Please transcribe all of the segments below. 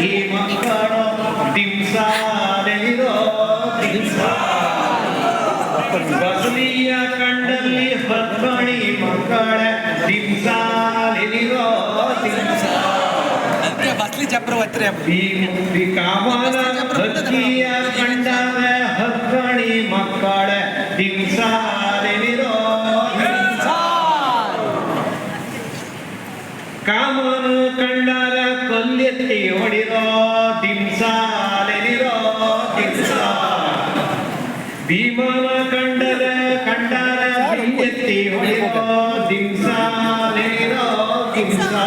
ಈ ಮಕ್ಕಳು ದಿಮ್ಸಾಲೆನಿರೋ ದಿಮ್ಸಾ ಬಸಲಿಯ ಕಂಡಲ್ಲಿ ಹಕ್ಕಣಿ ಮಕ್ಕಳ ದಿಮ್ಸಾಲೆನಿರೋ ದಿಮ್ಸಾ ಬಸ್ಲಿ ಚಪ್ರವರ್ತಿ ಈ ಕಾಮನ ಹಕ್ಕಿಯ ಕಂಡವ ಹಕ್ಕಣಿ ಮಕ್ಕಳ ದಿಮ್ಸಾಲೆನಿರೋ ಕಾಮನ ಕಂಡರ ಕೊಲ್ಲೆತ್ತಿ ಹೊಡಿರೋ ದಿಮ್ಸಾಲೆನಿರೋ ದಿಮ್ಸಾ ಭೀಮನ ಕಂಡರ ಬಿಲ್ಲೆತ್ತಿ ಹೊಡಿರೋ ದಿಮ್ಸಾಲೆನಿರೋ ದಿಮ್ಸಾ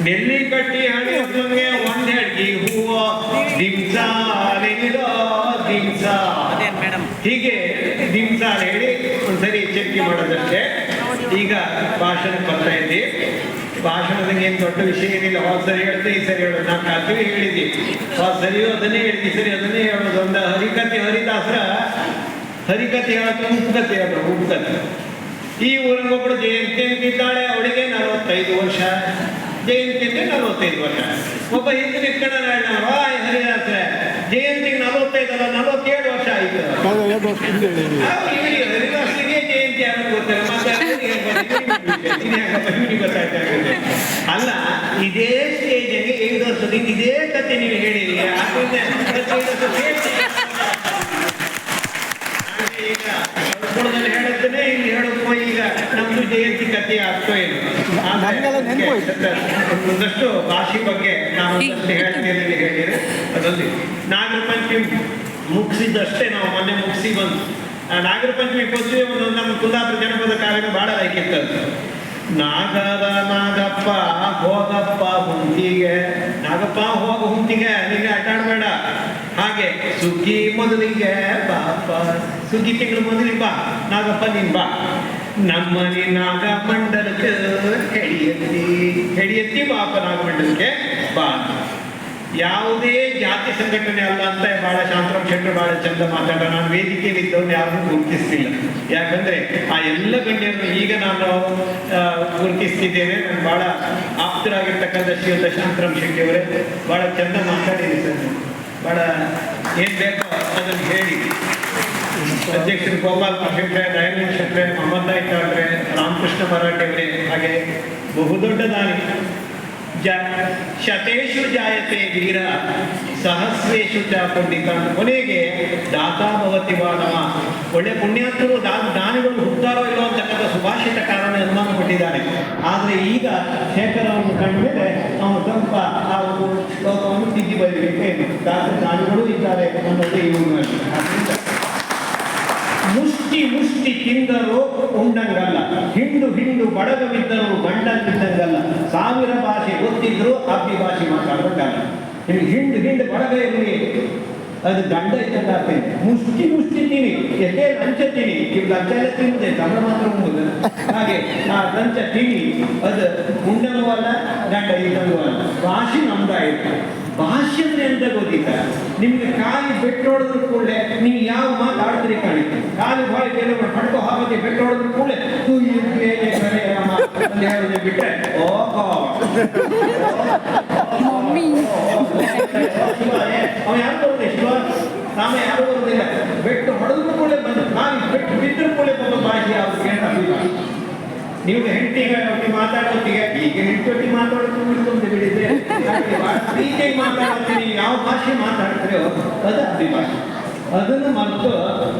ನೆಲ್ಲಿ ಕಟ್ಟಿ ಹಣಿಯೋಕೆ ಒಂದ್ ಅಡ್ಗಿ ಹೂವು ದಿಮ್ಸಾಲೆನಿರೋ ದಿಮ್ಸಾ ಹೀಗೆ ದಿಮ್ಸಾಲ್ ಹೇಳಿ ಒಂದ್ಸರಿ ಚೆಕ್ ಮಾಡೋದಷ್ಟೇ. ಈಗ ಭಾಷಣ ಬರ್ತಾ ಇದ್ದಿ. ಭಾಷಣದಲ್ಲಿ ಏನು ದೊಡ್ಡ ವಿಷಯ ಏನಿಲ್ಲ. ಹೋದ್ ಸರಿ ಹೇಳ್ದೆ ಈ ಸರಿ ಹೇಳೋದು. ನಾನು ಕಥೆ ಹೇಳಿದ್ದಿ, ಹೋದ್ ಸರಿಯೂ ಅದನ್ನೇ ಹೇಳಿದ್ದಿ, ಸರಿ ಅದನ್ನೇ ಹೇಳೋದು. ಒಂದು ಹರಿಕತೆ ಹರಿದಾಸರ ಹರಿಕತೆ ಹೇಳೋದು, ಉಪಕತೆ ಹೇಳೋದು. ಉಪಕತೆ ಈ ಊರಿಗೊಬ್ಬಳು ಜಯಂತಿ ಅಂತಿದ್ದಾಳೆ. ಅವಳಿಗೆ 45 ವರ್ಷ. ಜಯಂತಿ ಅಂದ್ರೆ 45 ವರ್ಷ. ಒಬ್ಬ ಹಿಂದೆ ನಿಂತ್ಕೊಂಡ ಹರಿದಾಸ ಜಯಂತಿಗೆ 45 ಅಲ್ಲ 47 ವರ್ಷ ಆಯ್ತು. ಹರಿದಾಸರಿಗೆ ಜಯಂತಿ ಯಾರು ಗೊತ್ತಿಲ್ಲ. ಅಲ್ಲ, ಇದೇ ಸ್ಟೇಜಿಗೆ 5 ವರ್ಷದಿಂದ ಇದೇ ಕತೆ ನೀವು ಹೇಳಿರಿ. ಈಗ ಸಂಸ್ಕೃತದಲ್ಲಿ ಹೇಳುತ್ತೇನೆ, ಇಲ್ಲಿ ಹೇಳೋದು ಈಗ ನಮ್ದು ಜಯಂತಿ ಕಥೆ ಆಗ್ತೋ ಏನು. ಒಂದಷ್ಟು ಭಾಷೆ ಬಗ್ಗೆ ನಾವು ಹೇಳ್ತೇನೆ ಹೇಳಿದ್ರೆ ಅದೊಂದು ನಾಗರ ಪಂಚಮಿ ಮುಗಿಸಿದ್ದಷ್ಟೇ. ನಾವು ಮೊನ್ನೆ ಮುಗಿಸಿ ಬಂದು ನಾಗರ ಪಂಚಮಿ ಪದ್ಯ ಒಂದು ನಮ್ಮ ಕುಂದಾಪುರ ಜನಪದ ಕಾವ್ಯ ಬಹಳ ಲೈಕಿತ್ತು. ನಾಗರ ನಾಗಪ್ಪ ಹೋಗಪ್ಪ ಹುಂತಿಗೆ, ನಾಗಪ್ಪ ಹೋಗ ಹುಂತಿಗೆ, ನೀಗೆ ಅಡ್ಡಾಡಬೇಡ. ಹಾಗೆ ಸುಗ್ಗಿ ಮೊದಲಿಗೆ ಬಾಪ, ಸುಗ್ಗಿ ತಿಂಗಳು ಮೊದಲಿಗೆ ಬಾ ನಾಗಪ್ಪ ನೀನ್ ಬಾ. ನಮ್ಮನೆ ನಾಗ ಮಂಡಲಕ್ಕೆ ಹೆಡಿಯತ್ತಿ ಬಾಪ ನಾಗಮಂಡಲಕ್ಕೆ ಬಾ. ಯಾವುದೇ ಜಾತಿ ಸಂಘಟನೆ ಅಲ್ಲ ಅಂತ ಬಹಳ ಶಾಂತರಾಮ್ ಶೆಟ್ಟರು ಬಹಳ ಚಂದ ಮಾತಾಡ. ನಾನು ವೇದಿಕೆಯಲ್ಲಿ ಇದ್ದವ್ರನ್ನ ಯಾರನ್ನೂ ಗುರುತಿಸ್ತಿಲ್ಲ. ಯಾಕಂದ್ರೆ ಆ ಎಲ್ಲ ಗಣ್ಯರನ್ನು ಈಗ ನಾನು ಗುರುತಿಸ್ತಿದ್ದೇನೆ. ನಾನು ಬಹಳ ಆಪ್ತರಾಗಿರ್ತಕ್ಕಂಥ ಶ್ರೀಯುತ ಶಾಂತರಾಮ್ ಶೆಟ್ಟಿ ಅವರೇ ಬಹಳ ಚಂದ ಮಾತಾಡಿದೆ ಸರ್. ಬಹಳ ಏನ್ ಬೇಕೋ ಅದನ್ನು ಹೇಳಿ. ಅಧ್ಯಕ್ಷರು ಗೋಪಾಲ್ ಶೆಟ್ರೆ, ದಯಾನಂದ ಶೆಟ್ರೆ, ಮೊಹಮ್ಮದ್ ನಾಯ್ಕವ್ರೆ, ರಾಮಕೃಷ್ಣ ಮರಾಠೆ ಅವರೇ, ಹಾಗೆ ಬಹುದೊಡ್ಡ ದಾನಿ ಶತೇಶು ಜಾಯತೆ ವೀರ ಸಹಸ್ರೇಶು ಚ ಪಂಡಿತ. ಕೊನೆಗೆ ದಾತಾ ಭವತಿ ಮಾನವ. ಒಳ್ಳೆ ಪುಣ್ಯಾತ್ಮರು ದಾನಿಗಳು ಹುಟ್ಟಾರೋ ಇಲ್ಲೋ ಅಂತಕ್ಕಂಥ ಸುಭಾಷಿತ ಕಾರಣ ಅನುಮಾನ ಪಟ್ಟಿದ್ದಾರೆ. ಆದರೆ ಈಗ ಶೇಖರವನ್ನು ಕಂಡ ಮೇಲೆ ಅವನು ಸ್ವಲ್ಪ ಆ ಒಂದು ಶ್ಲೋಕವನ್ನು ತಿದ್ದಿ ಬರಲಿಕ್ಕೆ ದಾನಿಗಳು ಇದ್ದಾರೆ ಅನ್ನೋದು ಇವರು. ಮುಷ್ಟಿ ಮುಷ್ಟಿ ತಿಂದರು ಉಂಡಂಗಲ್ಲ, ಹಿಂಡು ಹಿಂಡು ಬಡಗವಿದ್ದರು ಗಂಡಂತಿದ್ದಂಗಲ್ಲ, 1000 ಭಾಷೆ ಗೊತ್ತಿದ್ರು ಅಬ್ಬಿ ಭಾಷೆ ಮಾತಾಡಬೇಕಲ್ಲ. ನಿಮಗೆ ಹಿಂಡು ಹಿಂಡು ಬಡಗ ಇರಲಿ, ಅದು ಗಂಡ ಇದ್ದಂಗಾಗ್ತೇನೆ. ಮುಷ್ಟಿ ಮುಷ್ಟಿ ತಿನ್ನಿ, ಎಷ್ಟೇ ಲಂಚ ತಿನ್ನಿ. ಇವ್ ಲಂಚ ಎಲ್ಲ ತಿನ್ನುತ್ತೆ, ತಮಿಳ ಮಾತ್ರ ಉಂಬುದು. ಹಾಗೆ ಆ ಲಂಚ ತಿನ್ನಿ, ಅದು ಉಂಡನೂ ಅಲ್ಲ ಗಂಡ ಇದ್ದಂಗೂ ಅಲ್ಲ. ಭಾಷೆ ನಮ್ದಾಯಿತು. ಭಾಷೆ ಅಂದ್ರೆ ಎಂತ ಗೊತ್ತಿಲ್ಲ ನಿಮ್ಗೆ. ಕಾಲಿ ಬೆಟ್ಟೊಡೆದ್ರು ಕೂಡಲೇ ನೀವು ಯಾವ ಮಾತಾಡ್ತೀರಿ ಕಾಣಿತ್ತೆ. ಕಾಲಿ ಬಾಯಿ ಕೆಲವರು ಪಡ್ಕೊ ಹಾಕೋತಿ ಬೆಟ್ಟೊಡೆದ್ರು ಕೂಡಲೇ ಅಂತ ಹೇಳೋದೇ ಬಿಟ್ರೆ ಅವ ಯಾರು ಬರುವುದೇ ಶಿವ ನಾಮ ಯಾರು ಬರುವುದಿಲ್ಲ. ಬೆಟ್ಟು ಹೊಡೆದ್ರು ಕೂಡಲೇ ಬಂದು ಕಾಲಿ ಬೆಟ್ಟು ಬಿದ್ದರೂ ಕೂಡಲೇ ಬಂದು ಭಾಷೆ ಅವ್ರಿಗೆ ನೀವು ಹೆಂಡತಿಗೆ ಮಾತಾಡೋತ್ತಿಗೆ ಈಗ ಹೆಂಡತಿ ಮಾತಾಡೋದು ಬಿಡಿದ್ರೆ ಪ್ರೀತಿಗೆ ಮಾತಾಡ್ತೀನಿ. ಯಾವ ಭಾಷೆ ಮಾತಾಡ್ತೀರೋ ಅದು ಅಭಿಭಾಷೆ. ಅದನ್ನು ಮತ್ತು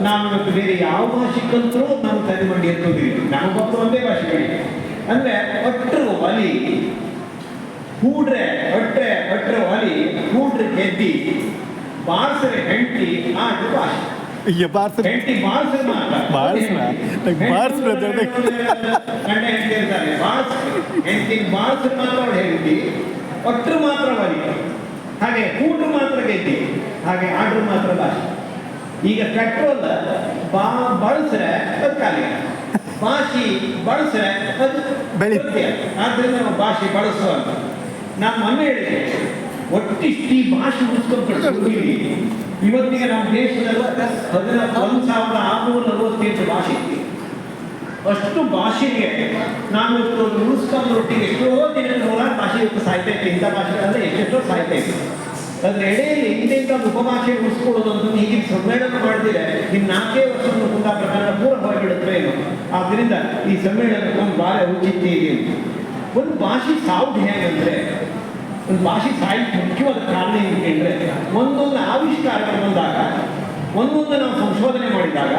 ನಾವು ಇವತ್ತು ಬೇರೆ ಯಾವ ಭಾಷೆ ಕಲ್ತರೂ ನಾವು ತಲೆ ಮಾಡಿ ಎತ್ತೋದಿಲ್ಲ. ನಾವು ಗೊತ್ತು ಒಂದೇ ಭಾಷೆಗಳಿಗೆ ಅಂದ್ರೆ ಒಟ್ಟರು ಒಲಿ ಹೂಡ್ರೆ ಒಟ್ರೆ ಒಲಿ ಹೂಡ್ರೆ ಗೆದ್ದಿ ಬಾಳ್ಸರೆ ಹೆಂಡತಿ ಆಟ ಭಾಷೆ. ಹೆಂಡತಿ ಬಾಳ್ಸರೆ ಗಂಡ ಹೆಂಡತಿ ಇರ್ತಾರೆ. ಹೆಂಡತಿ ಬಾಳ್ಸರೆ ಮಾತಾಡೋ ಹೆಂಡತಿ, ಒಟ್ಟರು ಮಾತ್ರ ಒಲಿ. ಹಾಗೆ ಹೂಡ್ರು ಮಾತ್ರ ಗೆದ್ದಿ, ಹಾಗೆ ಆಡ್ರು ಮಾತ್ರ ಭಾಷೆ. ಈಗ ಪೆಟ್ರೋಲ್ ಬಳಸ್ರೆ ಅದು ಖಾಲಿ, ಭಾಷೆ ಬಳಸ್ರೆ ಅದು ಬೆಳೆಯುತ್ತೆ. ಆದ್ರಿಂದ ನಾವು ಭಾಷೆ ಬಳಸುವಂತ ನಾನು ಮೊನ್ನೆ ಹೇಳಿದೆ. ಒಟ್ಟಿಷ್ಟು ಈ ಭಾಷೆ ಉಳಿಸ್ಕೊಂಡು ಇವತ್ತಿಗೆ ನಮ್ಮ ದೇಶದಲ್ಲ 1,648 ಭಾಷೆ ಇದೆ. ಅಷ್ಟು ಭಾಷೆಗೆ ನಾನು ಉಳಿಸ್ಕೊಂಡ್ರೊಟ್ಟಿಗೆ ಎಷ್ಟೋ ದಿನಗಳ ಮೂಲ ಭಾಷೆ ಇವತ್ತು ಸಾಯ್ತಾ ಇತ್ತು. ಇಂಥ ಭಾಷೆಗಳಂದ್ರೆ ಎಷ್ಟೆಷ್ಟೋ ಸಾಯ್ತಾ ಇತ್ತು. ಅದ್ರ ಎಡೆಯಲ್ಲಿ ಇಂಥ ಉಪಭಾಷೆ ಉಳಿಸ್ಕೊಳ್ಳೋದು ಅಂತ ಹೀಗೆ ಸಮ್ಮೇಳನ ಮಾಡಿದ್ರೆ ಇನ್ನು 4 ವರ್ಷದ ಕುಂದಾ ಪ್ರಕರಣ ಪೂರ ಹೊರಗಿಡುತ್ತೆ ಏನು. ಆದ್ದರಿಂದ ಈ ಸಮ್ಮೇಳನ ಒಂದು ಭಾಳ ಔಚಿತ್ಯ ಇದೆ. ಒಂದು ಭಾಷೆ ಸಾವುದು ಹೇಗಂದ್ರೆ, ಒಂದು ಭಾಷೆ ಸಾಹಿತ್ಯ ಮುಖ್ಯವಾದ ಕಾರಣ ಏನಂದ್ರೆ, ಒಂದೊಂದು ಆವಿಷ್ಕಾರಗಳು ಬಂದಾಗ, ಒಂದೊಂದು ನಾವು ಸಂಶೋಧನೆ ಮಾಡಿದಾಗ,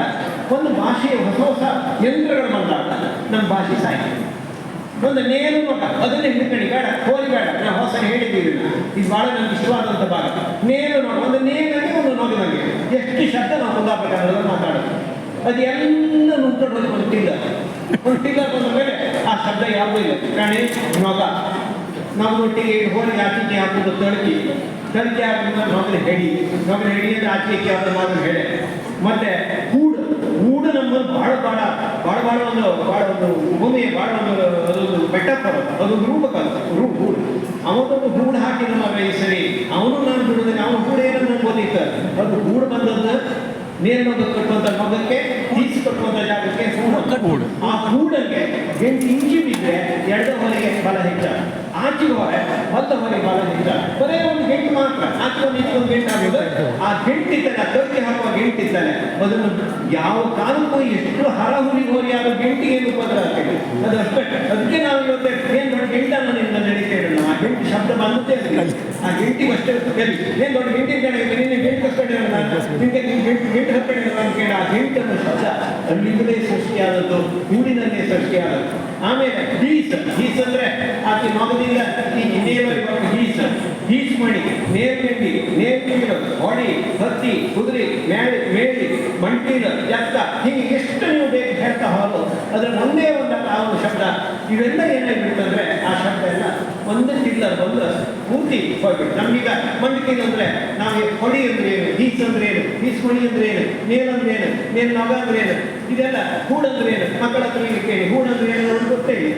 ಒಂದು ಭಾಷೆಯ ಹೊಸ ಹೊಸ ಯಂತ್ರಗಳು ಬಂದಾಗ ನಮ್ಮ ಭಾಷೆ ಸಾಹಿತ್ಯ ಒಂದು ನೇರು ಮಗ ಅದನ್ನೇ ಹಿಡ್ಕಣಿ ಬೇಡ, ಹೋಲಿ ಬೇಡ, ನಾವು ಹೊಸ ಹೇಳಿದ್ದೀವಿ. ಇದು ಭಾಳ ನನಗೆ ಇಷ್ಟವಾದಂಥ ಭಾಗ. ನೇರು ನೋಡ, ಒಂದು ನೇರಕ್ಕೆ ಒಂದು ನೋಡಿದಂಗೆ ಎಷ್ಟು ಶಬ್ದ ನಾವು ಕುಂದಾ ಪ್ರಕಾರದಲ್ಲಿ ಮಾತಾಡೋದು. ಅದೆಲ್ಲ ನುಂಕೊಂಡು ಒಂದು ಟಿಲ್ಲರ್ ಬಂದ ಮೇಲೆ ಆ ಶಬ್ದ ಯಾವುದೂ ಇಲ್ಲ. ಕಣೆ ಮಗ ನಾವು ಒಟ್ಟಿಗೆ ಹೋಗಿ ಆಚೆಗೆ ಹಾಕೋದು ತಳಕಿ ಹಾಕಿದ ನೊಗಲು ಹೆಡಿ ಅಂದ್ರೆ ಆಚೆಗೆ ಯಾವ್ದು ಮಾತ್ರ ಹೇಳೆ. ಮತ್ತೆ ಹೂಡು ನಮ್ಮನ್ನು ಭಾಳ ಒಂದು ಭೂಮಿ ಭಾಳ ಒಂದು ಅದೊಂದು ಬೆಟ್ಟ ಪರ್ವತ, ಅದೊಂದು ರೂಪಕ ಹೂಡು. ಅವನೊಂದು ಹೂಡು ಹಾಕಿದ ಮಗ ಈ ಸರಿ ಅವನು ನಾನು ಬಿಡುವುದಿಲ್ಲ. ಅವನು ಹೂಡು ಏನಂತ ನಂಗೆ ಗೊತ್ತಿತ್ತು. ಅದು ಹೂಡು ಬಂದದ್ದು ನೇರ ಮಗ ಕಟ್ಟುವಂಥ ಮಗಕ್ಕೆ ತೀಸಿ ಕಟ್ಟುವಂಥ ಜಾಗಕ್ಕೆ ಹೂಡು. ಆ ಹೂಡಕ್ಕೆ 8 ಇಂಚು ಬಿದ್ದರೆ 2 ಹೊರಗೆ ಬಲ ಹೆಚ್ಚ, ಆಚೆಗೆ ಹೊರ 10 ಹೊರಗೆ ಬಲ ಹೆಚ್ಚ. ಬರೇ ಒಂದು ಗಂಟು ಮಾತ್ರ, ಆಚೆ ಒಂದು ಗಂಟು ಆಗೋದು. ಆ ಗಂಟಿತ್ತಲ್ಲ, ತರ್ಕಿ ಹಾಕುವ ಗಂಟಿತ್ತಲ್ಲ, ಅದನ್ನು ಯಾವ ಕಾಲಕ್ಕೂ ಎಷ್ಟು ಹರಹುರಿ ಹೋರಿಯಾದ ಗಂಟಿಗೆ ಏನು ಉಪದ್ರ ಆಗ್ತದೆ. ಅದು ಅಷ್ಟೇ. ಅದಕ್ಕೆ ನಾವು ಇವತ್ತು ಏನು ದೊಡ್ಡ ಗಂಟನ್ನು ನಿನ್ನ ನಡೀತೇವೆ. ಆ ಗಂಟು ಶಬ್ದ ಬಂದೇ ಆ ಗಂಟಿಗೆ ಅಷ್ಟೇ ಏನು ದೊಡ್ಡ ಗಂಟಿನ ಕಡೆ ನಿನ್ನೆ ಗಂಟು ಕಷ್ಟೇ ಗಂಟು ಹತ್ತಡೆ ಕೇಳ. ಆ ಗಂಟನ್ನು ಶಬ್ದ ಅಲ್ಲಿಂದಲೇ ಸೃಷ್ಟಿಯಾದದ್ದು, ಹೂಡಿನಲ್ಲೇ ಸೃಷ್ಟಿಯಾದದ್ದು. ಆಮೇಲೆ ಹೀಸ್ ಅಂದ್ರೆ ಆಕೆ ಮಗದಿಂದ ಈ ಹೀಸ್ ಮಾಡಿ ನೇರ್ಮಿಂಡಿ ಹೊಡಿ, ಹತ್ತಿ, ಕುದುರೆ, ಮೇಳಿ, ಮಂಟೀಲ, ಎತ್ತ, ಹೀಗೆ ಎಷ್ಟು ನೀವು ಬೇಕು ಹೇಳ್ತಾ ಹೋದು ಅದರ ಒಂದೇ ಒಂದು ಶಬ್ದ. ಇವೆಲ್ಲ ಏನಾಗಿಬಿಡ್ತಂದ್ರೆ ಆ ಶಬ್ದ ಎಲ್ಲ ಒಂದೇ ಟಿಲ್ಲರ್ ಬಂದು ಪೂರ್ತಿ ಹೋಗ್ಬಿಟ್ಟು. ನಮಗೀಗ ಮಂಡಿಕೆ ಅಂದ್ರೆ ನಾವು ಹೊಡಿ ಅಂದ್ರೆ ಏನು, ಹೀಸ್ ಅಂದ್ರೆ ಏನು, ಹೀಸ್ ಮಣಿ ಅಂದ್ರೆ ಏನು, ನೇಲ್ ಅಂದ್ರೆ ಏನು, ನೇಲ್ ನಗ ಅಂದ್ರೆ ಏನು, ಇದೆಲ್ಲ ಹೂಡಂದ್ರೆ ಏನು, ಮಕ್ಕಳ ಹತ್ರ ಕೇಳಿ ಹೂಡಂದ್ರೆ ಏನು ಗೊತ್ತೇ ಇಲ್ಲ.